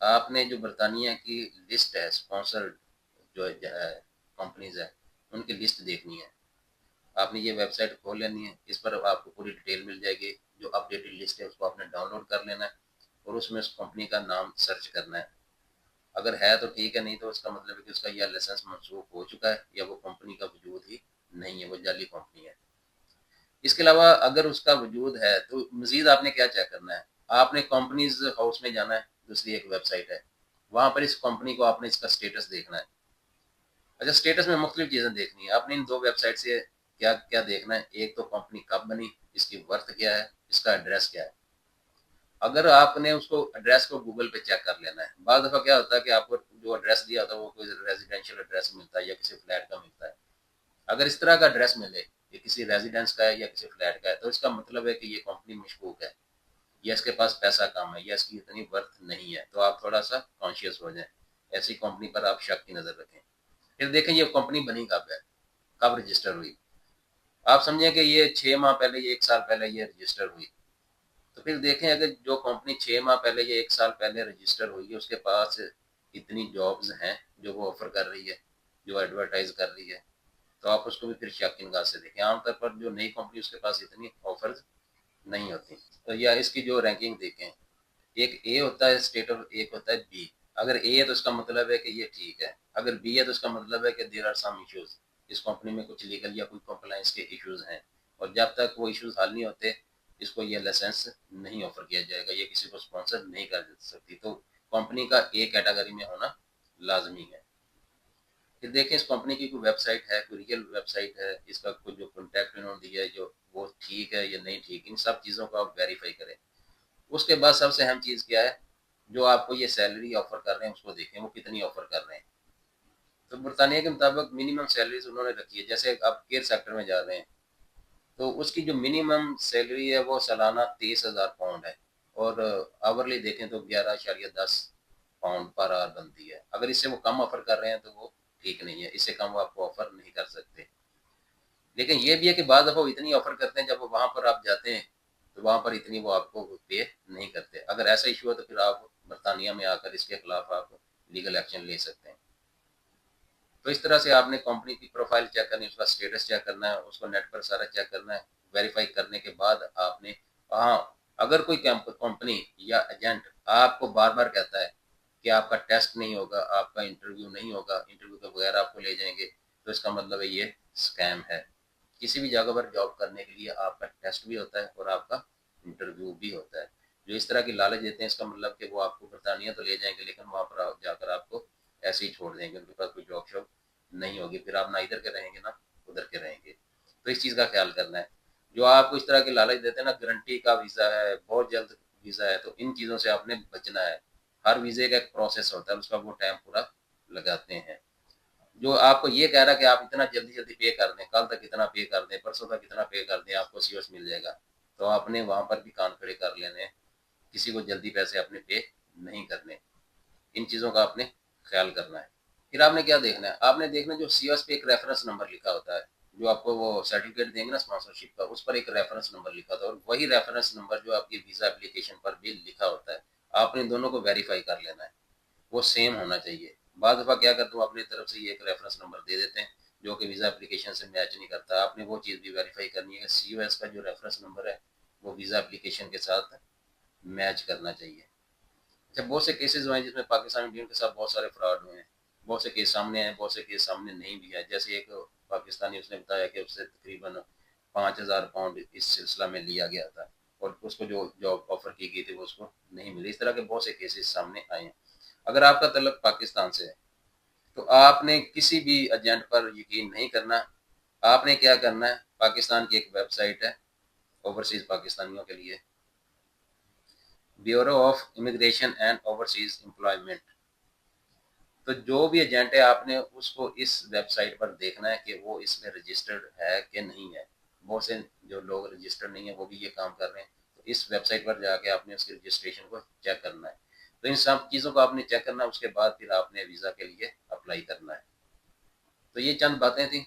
آپ نے جو برطانیہ کی لسٹ ہے اسپانسرڈ جو ہے کمپنیز ہے ان کی لسٹ دیکھنی ہے. آپ نے یہ ویب سائٹ کھول لینی ہے, اس پر آپ کو پوری ڈیٹیل مل جائے گی. جو اپ ڈیٹڈ لسٹ ہے اس کو آپ نے ڈاؤن لوڈ کر لینا ہے اور اس میں اس کمپنی کا نام سرچ کرنا ہے. اگر ہے تو ٹھیک ہے, نہیں تو اس کا مطلب ہے کہ اس کا یا لائسنس منسوخ ہو چکا ہے یا وہ کمپنی کا وجود ہی نہیں ہے, وہ جعلی کمپنی ہے. اس کے علاوہ اگر اس کا وجود ہے تو مزید آپ نے کیا چیک کرنا ہے, آپ نے کمپنیز ہاؤس میں جانا ہے, دوسری ایک ویب سائٹ ہے, وہاں پر اس کمپنی کو آپ نے اس کا سٹیٹس دیکھنا ہے. اچھا, سٹیٹس میں مختلف چیزیں دیکھنی ہے آپ نے. ان دو ویب سائٹ سے کیا کیا دیکھنا ہے, ایک تو کمپنی کب بنی, اس کی ورتھ کیا ہے, اس کا ایڈریس کیا ہے. اگر آپ نے اس کو ایڈریس کو گوگل پہ چیک کر لینا ہے. بعض دفعہ کیا ہوتا ہے کہ آپ کو جو ایڈریس دیا ہوتا ہے وہ کوئی ریزیڈینشیل ایڈریس ملتا ہے یا کسی فلیٹ کا ملتا ہے. اگر اس طرح کا ایڈریس ملے کہ کسی ریزیڈینس کا ہے یا کسی فلیٹ کا ہے تو اس کا مطلب ہے کہ یہ کمپنی مشکوک ہے, یا اس کے پاس پیسہ کم ہے, یا اس کی اتنی ورتھ نہیں ہے. تو آپ تھوڑا سا کانشیس ہو جائیں, ایسی کمپنی پر آپ شک کی نظر رکھیں. پھر دیکھیں یہ کمپنی بنی کب ہے, کب رجسٹر ہوئی. آپ سمجھیں کہ یہ 6 ماہ پہلے یا 1 سال پہلے یہ رجسٹر ہوئی, تو پھر دیکھیں اگر جو کمپنی 6 ماہ پہلے یا 1 سال پہلے رجسٹر ہوئی ہے اس کے پاس اتنی جابز ہیں جو وہ آفر کر رہی ہے, جو ایڈورٹائز کر رہی ہے, تو آپ اس کو بھی پھر شک کی نگاہ سے دیکھیں. عام طور پر جو نئی کمپنی اس کے پاس اتنی آفرز نہیں ہوتی. تو یا اس کی جو رینکنگ دیکھیں, ایک اے ہوتا ہے اسٹیٹ اور ایک ہوتا ہے بی. اگر اے ہے تو اس کا مطلب ہے کہ یہ ٹھیک ہے, اگر بی ہے تو اس کا مطلب ہے کہ دیر آر سم ایشوز, اس کمپنی میں کچھ لیگل یا کوئی کمپلائنس کے ایشوز ہیں, اور جب تک وہ ایشوز حل نہیں ہوتے اس کو یہ لائسنس نہیں آفر کیا جائے گا, یہ کسی کو اسپانسر نہیں کر سکتی. تو کمپنی کا ایک کیٹیگری میں ہونا لازمی ہے. پھر دیکھیں اس کمپنی کی کوئی ویب سائٹ ہے, کوئی ریئل ویب سائٹ ہے, اس کا کوئی جو کانٹیکٹ انہوں نے دیا ہے جو وہ ٹھیک ہے یا نہیں ٹھیک, ان سب چیزوں کو آپ ویریفائی کریں. اس کے بعد سب سے اہم چیز کیا ہے, جو آپ کو یہ سیلری آفر کر رہے ہیں اس کو دیکھیں وہ کتنی آفر کر رہے ہیں. تو برطانیہ کے مطابق منیمم سیلریز انہوں نے رکھی ہے. جیسے آپ کیئر سیکٹر میں جا رہے ہیں تو اس کی جو منیمم سیلری ہے وہ سالانہ 23,000 پاؤنڈ ہے, اور آورلی دیکھیں تو 11.10 پاؤنڈ پر آور بنتی ہے. اگر اس سے وہ کم آفر کر رہے ہیں تو وہ ٹھیک نہیں ہے, اس سے کم وہ آپ کو آفر نہیں کر سکتے. لیکن یہ بھی ہے کہ بعض دفعہ وہ اتنی آفر کرتے ہیں جب وہاں پر آپ جاتے ہیں تو وہاں پر اتنی وہ آپ کو پے نہیں کرتے. اگر ایسا ایشو ہے تو پھر آپ برطانیہ میں آ کر اس کے خلاف آپ لیگل ایکشن لے سکتے ہیں. تو اس طرح سے آپ نے کمپنی کی پروفائل چیک کرنی ہے, اس کا اسٹیٹس چیک کرنا ہے, اس کو نیٹ پر سارا چیک کرنا ہے. ویریفائی کرنے کے بعد آپ نے, ہاں اگر کوئی کمپنی یا ایجنٹ آپ کو بار بار کہتا ہے کہ آپ کا ٹیسٹ نہیں ہوگا, آپ کا انٹرویو نہیں ہوگا, انٹرویو کے بغیر آپ کو لے جائیں گے, تو اس کا مطلب ہے یہ اسکیم ہے. کسی بھی جگہ پر جاب کرنے کے لیے آپ کا ٹیسٹ بھی ہوتا ہے اور آپ کا انٹرویو بھی ہوتا ہے. جو اس طرح کی لالچ دیتے ہیں اس کا مطلب کہ وہ آپ کو برطانیہ تو لے جائیں گے لیکن وہاں پر جا کر آپ کو ایسے ہی چھوڑ دیں گے, ان کے پاس کوئی جاب شاپ نہیں ہوگی, پھر آپ نہ ادھر کے رہیں گے نہ ادھر کے رہیں گے. تو اس چیز کا خیال کرنا ہے. جو آپ کو اس طرح کی لالچ دیتے ہیں نا, گارنٹی کا ویزا ہے, بہت جلد ویزا ہے, تو ان چیزوں سے آپ نے بچنا ہے. ہر ویزے کا ایک پروسیس ہوتا ہے, اس کا وہ ٹائم پورا لگاتے ہیں. جو آپ کو یہ کہہ رہا ہے کہ آپ اتنا جلدی جلدی پے کر دیں, کل تک اتنا پے کر دیں, پرسوں تک اتنا پے کر دیں, آپ کو سی ایس مل جائے گا, تو آپ نے وہاں پر بھی کان کھڑے کر لینے. کسی کو جلدی پیسے اپنے پے نہیں کرنے. ان چیزوں کا آپ نے خیال کرنا ہے. پھر آپ نے کیا دیکھنا ہے, آپ نے دیکھنا جو سی ایس پہ ایک ریفرنس نمبر لکھا ہوتا ہے, جو آپ کو وہ سرٹیفکیٹ دیں گے نا اسپانسرشپ کا, اس پر ایک ریفرنس نمبر لکھا ہوتا ہے, اور وہی ریفرنس نمبر جو آپ کی ویزا اپلیکیشن پر بھی لکھا ہوتا ہے, آپ نے دونوں کو ویریفائی کر لینا ہے, وہ سیم ہونا چاہیے. بعض دفعہ کیا کرتے ہو اپنی طرف سے یہ ایک ریفرنس نمبر دے دیتے ہیں جو کہ ویزا اپلیکیشن سے میچ نہیں کرتا. آپ نے وہ چیز بھی ویریفائی کرنی ہے کہ سی او ایس کا جو ریفرنس نمبر ہے وہ ویزا اپلیکیشن کے ساتھ میچ کرنا چاہیے. اچھا, بہت سے کیسز ہوئے ہیں جس میں پاکستانی انڈین کے ساتھ بہت سارے فراڈ ہوئے ہیں. بہت سے کیس سامنے ہیں, بہت سے کیس سامنے نہیں بھی ہے. جیسے ایک پاکستانی اس نے بتایا کہ اس سے تقریباً 5,000 پاؤنڈ اس سلسلہ میں لیا گیا تھا, اور اس کو جو جاب آفر کی گئی تھی وہ اس کو نہیں ملی. اس طرح کے بہت سے کیسز سامنے آئے ہیں. اگر آپ کا تعلق پاکستان سے ہے تو آپ نے کسی بھی ایجنٹ پر یقین نہیں کرنا. آپ نے کیا کرنا ہے, پاکستان کی ایک ویب سائٹ ہے اوورسیز پاکستانیوں کے لیے, bureau of immigration and overseas employment. تو جو بھی ایجنٹ ہے آپ نے اس کو اس ویب سائٹ پر دیکھنا ہے کہ وہ اس میں رجسٹرڈ ہے کہ نہیں ہے. بہت سے جو لوگ رجسٹرڈ نہیں ہیں وہ بھی یہ کام کر رہے ہیں, تو اس ویب سائٹ پر جا کے آپ نے اس کی رجسٹریشن کو چیک کرنا ہے. تو ان سب چیزوں کو آپ نے چیک کرنا ہے, اس کے بعد پھر آپ نے ویزا کے لیے اپلائی کرنا ہے. تو یہ چند باتیں تھیں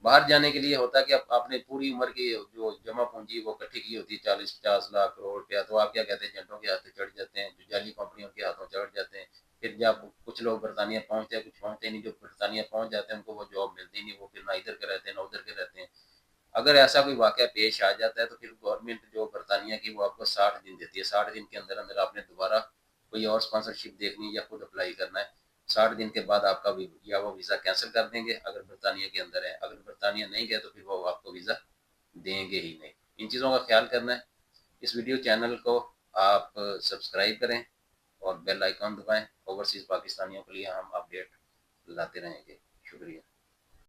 باہر جانے کے لیے ہوتا ہے کہ آپ نے پوری عمر کی جو جمع پونجی وہ اکٹھی کی ہوتی ہے 40-50 لاکھ کروڑ روپیہ، تو آپ کیا کہتے ہیں جنٹوں کے ہاتھوں چڑھ جاتے ہیں، جو جعلی کمپنیوں کے ہاتھوں چڑھ جاتے ہیں. پھر جب کچھ لوگ برطانیہ پہنچتے ہیں، کچھ پہنچتے نہیں، جو برطانیہ پہنچ جاتے ہیں ان کو وہ جاب ملتی نہیں، وہ پھر نہ ادھر کے رہتے ہیں نہ ادھر کے رہتے ہیں. اگر ایسا کوئی واقعہ پیش آ جاتا ہے تو پھر گورنمنٹ جو برطانیہ کی وہ آپ کو 60 دن دیتی ہے. 60 دن کے اندر اندر آپ نے دوبارہ کوئی اور اسپانسرشپ دیکھنی یا خود اپلائی کرنا ہے. 60 دن کے بعد آپ کا یا وہ ویزا کینسل کر دیں گے اگر برطانیہ کے اندر ہے، اگر برطانیہ نہیں گئے تو پھر وہ آپ کو ویزا دیں گے ہی نہیں. ان چیزوں کا خیال کرنا ہے. اس ویڈیو چینل کو آپ سبسکرائب کریں اور بیل آئیکن دبائیں. اوورسیز پاکستانیوں کے لیے ہم اپڈیٹ لاتے رہیں گے. شکریہ.